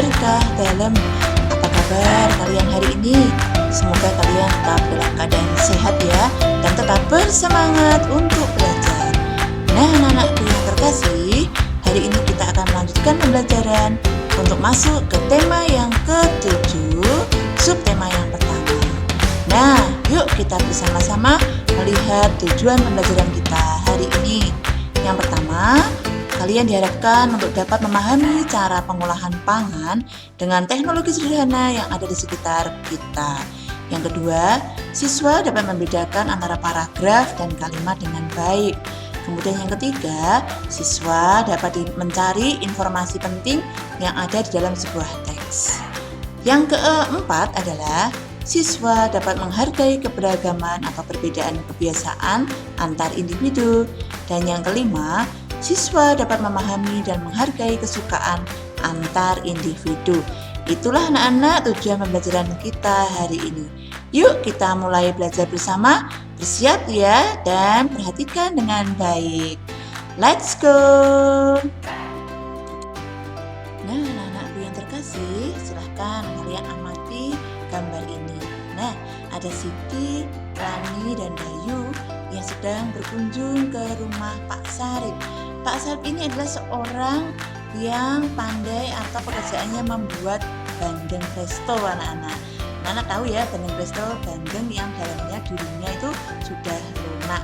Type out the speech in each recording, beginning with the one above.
berkah dalam. Apa kabar kalian hari ini? Semoga kalian tetap dalam keadaan sehat ya, dan tetap bersemangat untuk belajar. Nah, anak-anakku yang terkasih, hari ini kita akan melanjutkan pembelajaran untuk masuk ke tema yang ke-7, subtema yang pertama. Nah, yuk kita bersama-sama melihat tujuan pembelajaran kita hari ini. Yang pertama, kalian diharapkan untuk dapat memahami cara pengolahan pangan dengan teknologi sederhana yang ada di sekitar kita. Yang kedua, siswa dapat membedakan antara paragraf dan kalimat dengan baik. Kemudian yang ketiga, siswa dapat mencari informasi penting yang ada di dalam sebuah teks. Yang keempat adalah siswa dapat menghargai keberagaman atau perbedaan kebiasaan antar individu. Dan yang kelima, siswa dapat memahami dan menghargai kesukaan antar individu. Itulah anak-anak tujuan pembelajaran kita hari ini. Yuk kita mulai belajar bersama. Bersiap ya, dan perhatikan dengan baik. Let's go! Nah, anak-anakku yang terkasih, silahkan kalian amati gambar ini. Nah, ada Siti, Rani, dan Bayu yang sedang berkunjung ke rumah Pak Sarip. Pak Sarip ini adalah seorang yang pandai atau pekerjaannya membuat bandeng presto, anak-anak. Anak tahu ya, bandeng presto, bandeng yang dalamnya durinya itu sudah lunak.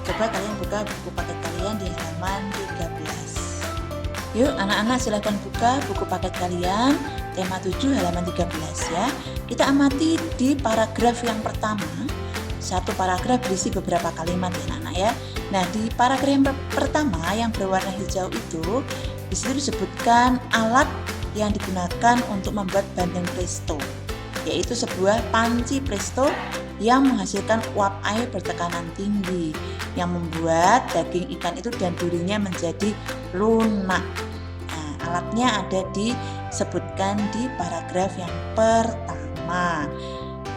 Coba kalian buka buku paket kalian di halaman 13. Yuk anak-anak silahkan buka buku paket kalian, tema 7 halaman 13 ya. Kita amati di paragraf yang pertama. Satu paragraf berisi beberapa kalimat ya anak-anak ya. Nah, di paragraf yang pertama yang berwarna hijau itu, disitu disebutkan alat yang digunakan untuk membuat bandeng presto, yaitu sebuah panci presto yang menghasilkan uap air bertekanan tinggi yang membuat daging ikan itu dan durinya menjadi lunak. Nah, alatnya ada disebutkan di paragraf yang pertama.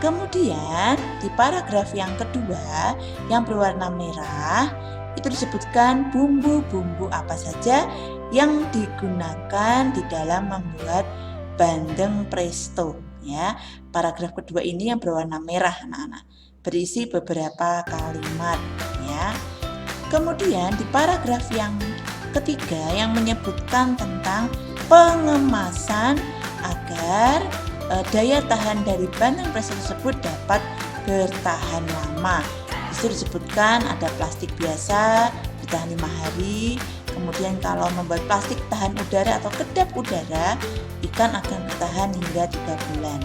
Kemudian di paragraf yang kedua yang berwarna merah itu disebutkan bumbu-bumbu apa saja yang digunakan di dalam membuat bandeng presto ya. Paragraf kedua ini yang berwarna merah anak-anak, berisi beberapa kalimat ya. Kemudian di paragraf yang ketiga yang menyebutkan tentang pengemasan agar daya tahan dari bandeng presto tersebut dapat bertahan lama. Disitu disebutkan ada plastik biasa bertahan 5 hari. Kemudian kalau membuat plastik tahan udara atau kedap udara, ikan akan bertahan hingga 3 bulan.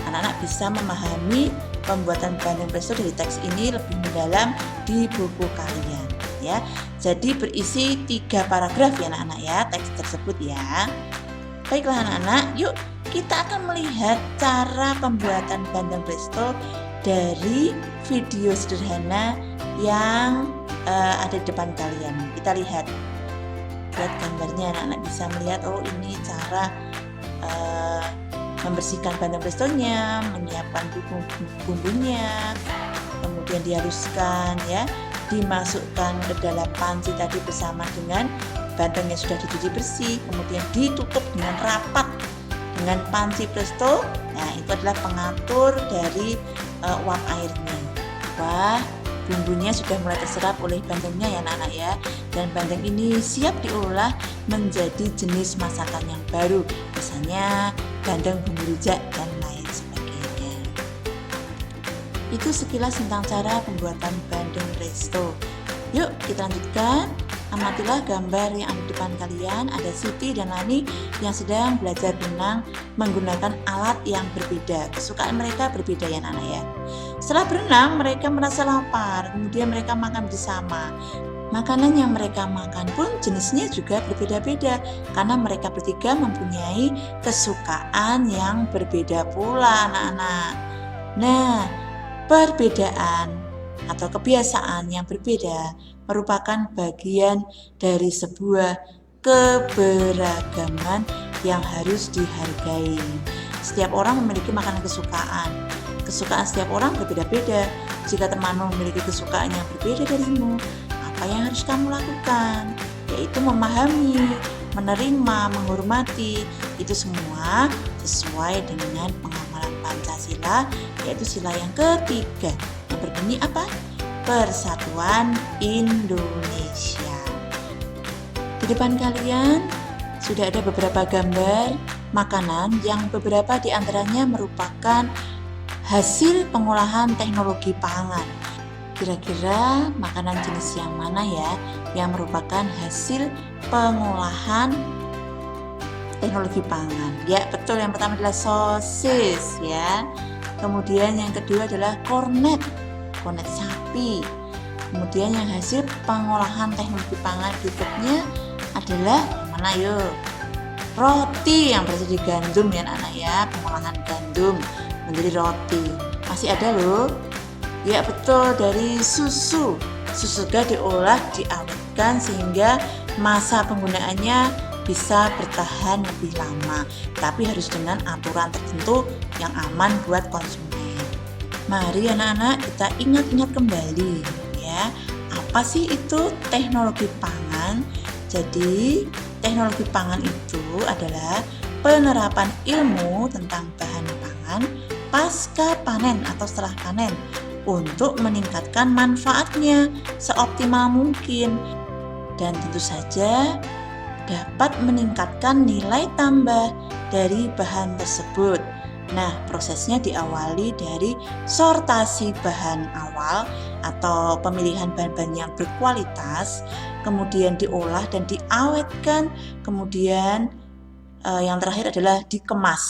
Anak-anak bisa memahami pembuatan bandeng presto dari teks ini lebih mendalam di buku kalian ya. Jadi berisi 3 paragraf ya anak-anak ya, teks tersebut ya. Baiklah anak-anak, yuk kita akan melihat cara pembuatan bandeng presto dari video sederhana yang ada di depan kalian. Kita lihat gambarnya, anak-anak bisa melihat oh ini cara membersihkan bandeng prestonya, menyiapkan bumbunya, kemudian dihaluskan ya, dimasukkan ke dalam panci tadi bersama dengan bandeng yang sudah dicuci bersih, kemudian ditutup dengan rapat dengan panci presto. Nah, itu adalah pengatur dari uap airnya. Wah, bumbunya sudah mulai terserap oleh bandengnya ya anak-anak ya. Dan bandeng ini siap diolah menjadi jenis masakan yang baru, misalnya bandeng bumbu rujak dan lain sebagainya. Itu sekilas tentang cara pembuatan bandeng presto. Yuk kita lanjutkan. Amatilah gambar yang ada di depan kalian. Ada Siti dan Lani yang sedang belajar berenang menggunakan alat yang berbeda. Kesukaan mereka berbeda ya anak-anak ya. Setelah berenang mereka merasa lapar, kemudian mereka makan bersama. Makanan yang mereka makan pun jenisnya juga berbeda-beda karena mereka bertiga mempunyai kesukaan yang berbeda pula anak-anak. Nah, perbedaan atau kebiasaan yang berbeda merupakan bagian dari sebuah keberagaman yang harus dihargai. Setiap orang memiliki makanan kesukaan. Kesukaan setiap orang berbeda-beda. Jika temanmu memiliki kesukaan yang berbeda darimu, apa yang harus kamu lakukan? Yaitu memahami menerima, menghormati. Itu semua sesuai dengan pengamalan Pancasila, yaitu sila yang ketiga yang berbunyi apa? Persatuan Indonesia. Di depan kalian sudah ada beberapa gambar makanan yang beberapa di antaranya merupakan hasil pengolahan teknologi pangan. Kira-kira makanan jenis yang mana ya yang merupakan hasil pengolahan teknologi pangan? Ya, betul, yang pertama adalah sosis ya. Kemudian yang kedua adalah kornet sapi. Kemudian yang hasil pengolahan teknologi pangan berikutnya adalah mana yuk? Roti yang berasal dari gandum ya anak-anak ya, pengolahan gandum menjadi roti. Masih ada loh. Ya betul, dari susu. Susu juga diolah, diawetkan sehingga masa penggunaannya bisa bertahan lebih lama, tapi harus dengan aturan tertentu yang aman buat konsumen. Mari anak-anak kita ingat-ingat kembali ya, apa sih itu teknologi pangan? Jadi teknologi pangan itu adalah penerapan ilmu tentang bahan pangan pasca panen atau setelah panen untuk meningkatkan manfaatnya seoptimal mungkin dan tentu saja dapat meningkatkan nilai tambah dari bahan tersebut. Nah, prosesnya diawali dari sortasi bahan awal atau pemilihan bahan-bahan yang berkualitas, kemudian diolah dan diawetkan, kemudian yang terakhir adalah dikemas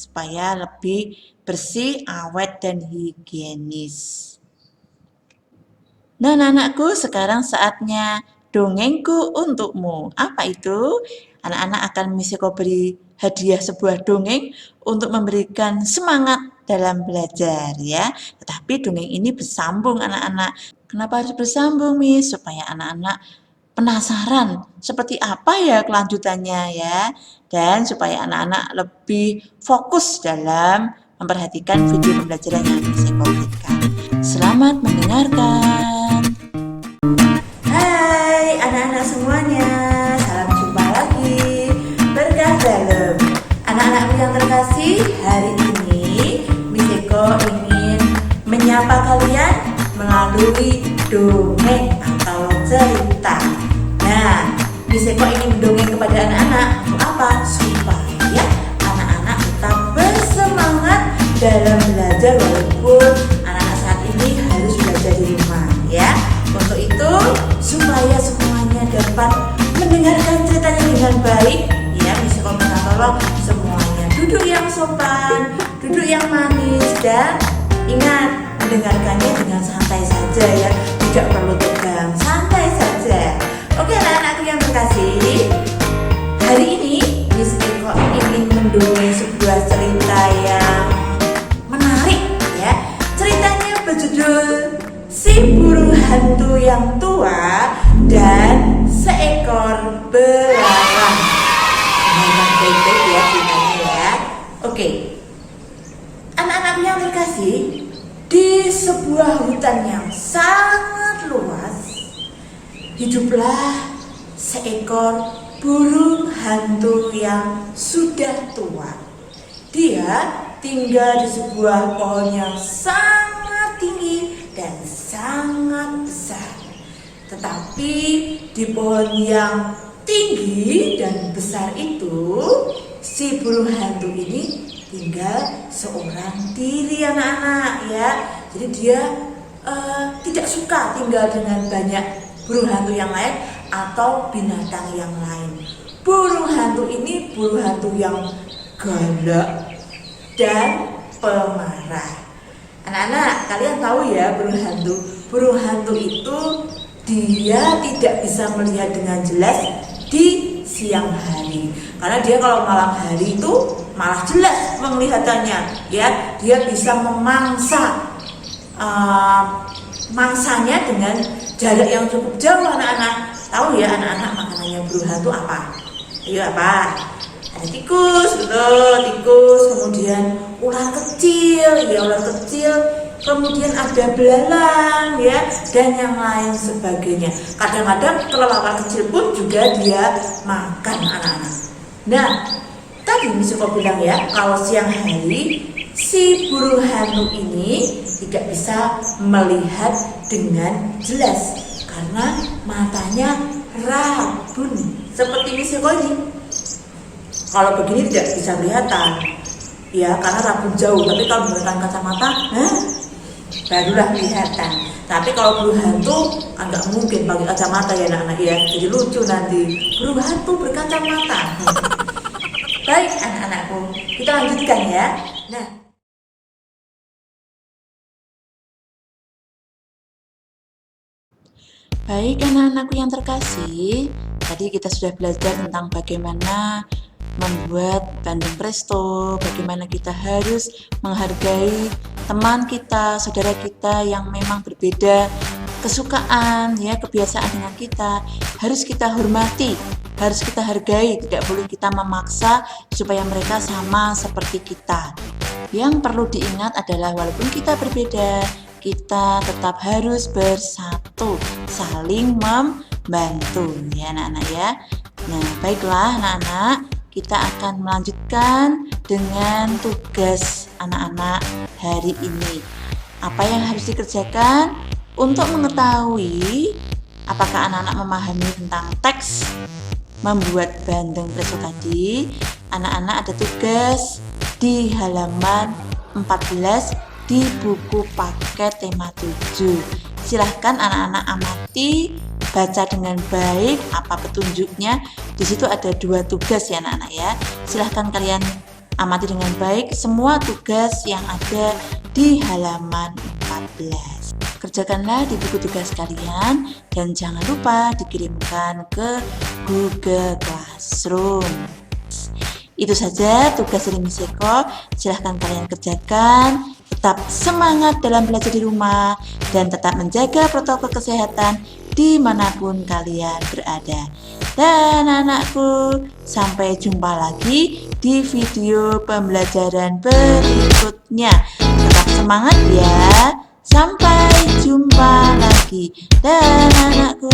supaya lebih bersih, awet, dan higienis. Nah, anak-anakku, sekarang saatnya dongengku untukmu. Apa itu? Anak-anak akan Miss Eko beri hadiah sebuah dongeng untuk memberikan semangat dalam belajar ya. Tetapi dongeng ini bersambung anak-anak. Kenapa harus bersambung, Miss? Supaya anak-anak penasaran seperti apa ya kelanjutannya ya. Dan supaya anak-anak lebih fokus dalam memperhatikan video pembelajaran yang Miss Eko berikan. Selamat mendengarkan. Hai anak-anak semuanya, salam jumpa lagi. Berkah dalam. Anak-anakku yang terkasih, hari ini Miss Eko ingin menyapa kalian melalui dongeng atau cerita. Nah, Miss Eko ingin mendongeng kepada anak-anak untuk apa? Supaya anak-anak tetap bersemangat dalam belajar walaupun anak-anak saat ini harus belajar di rumah ya. Untuk itu supaya semuanya dapat mendengarkan ceritanya dengan baik ya, Miss Eko minta tolong semuanya duduk yang sopan, duduk yang manis, dan ingat mendengarkannya dengan santai saja ya, tidak perlu tegang, santai saja. Oke anak-anakku yang terkasih, hari ini Miss Eko ingin mendongeng sebuah cerita yang menarik ya. Ceritanya berjudul Si Burung Hantu Yang Tua dan Seekor Belalang. Dengarkan baik-baik ya ceritanya ya. Oke, anak-anak yang terkasih, di sebuah hutan yang sangat luas hiduplah seekor burung hantu yang sudah tua. Dia tinggal di sebuah pohon yang sangat tinggi dan sangat besar. Tetapi di pohon yang tinggi dan besar itu, si burung hantu ini tinggal seorang diri anak-anak ya. Jadi dia tidak suka tinggal dengan banyak burung hantu yang lain atau binatang yang lain. Burung hantu ini burung hantu yang galak dan pemarah. Anak-anak, kalian tahu ya burung hantu? Burung hantu itu dia tidak bisa melihat dengan jelas di siang hari. Karena dia kalau malam hari itu malah jelas penglihatannya ya. Dia bisa memangsa mangsanya dengan jarak yang cukup jauh anak-anak. Tahu ya anak-anak makanannya burung hantu apa? Ayo apa? Ada tikus, betul, tikus. Kemudian ular kecil, ya ular kecil kemudian ada belalang ya, dan yang lain sebagainya. Kadang-kadang kelelawar kecil pun juga dia makan anak-anak. Nah, tadi Miss Eko bilang ya, kalau siang hari si burung hantu ini tidak bisa melihat dengan jelas karena matanya rabun seperti Miss Eko ini. Kalau begini tidak bisa kelihatan ya, karena rabun jauh. Tapi kalau menggunakan kacamata, barulah kelihatan. Tapi kalau burung hantu kan nggak mungkin pakai kacamata ya anak-anak ya, jadi lucu nanti burung hantu berkacamata. Baik anak-anakku, kita lanjutkan ya. Nah, baik anak-anakku yang terkasih, tadi kita sudah belajar tentang bagaimana membuat bandeng presto, bagaimana kita harus menghargai teman kita, saudara kita yang memang berbeda kesukaan, ya, kebiasaan dengan kita, harus kita hormati, harus kita hargai, tidak boleh kita memaksa supaya mereka sama seperti kita. Yang perlu diingat adalah walaupun kita berbeda, kita tetap harus bersatu, saling membantu ya anak-anak ya. Nah, baiklah anak-anak, kita akan melanjutkan dengan tugas anak-anak hari ini. Apa yang harus dikerjakan? Untuk mengetahui apakah anak-anak memahami tentang teks membuat bandeng presto tadi, anak-anak ada tugas di halaman 14 di buku paket tema 7. Silahkan anak-anak amati, baca dengan baik apa petunjuknya. Di situ ada 2 tugas ya anak-anak ya. Silahkan kalian amati dengan baik semua tugas yang ada di halaman 14. Kerjakanlah di buku tugas kalian dan jangan lupa dikirimkan ke Google Classroom. Itu saja tugas dari Miss Eko. Silahkan kalian kerjakan. Tetap semangat dalam belajar di rumah dan tetap menjaga protokol kesehatan dimanapun kalian berada. Dan anakku, sampai jumpa lagi di video pembelajaran berikutnya. Tetap semangat ya. Sampai jumpa lagi. Dan anakku.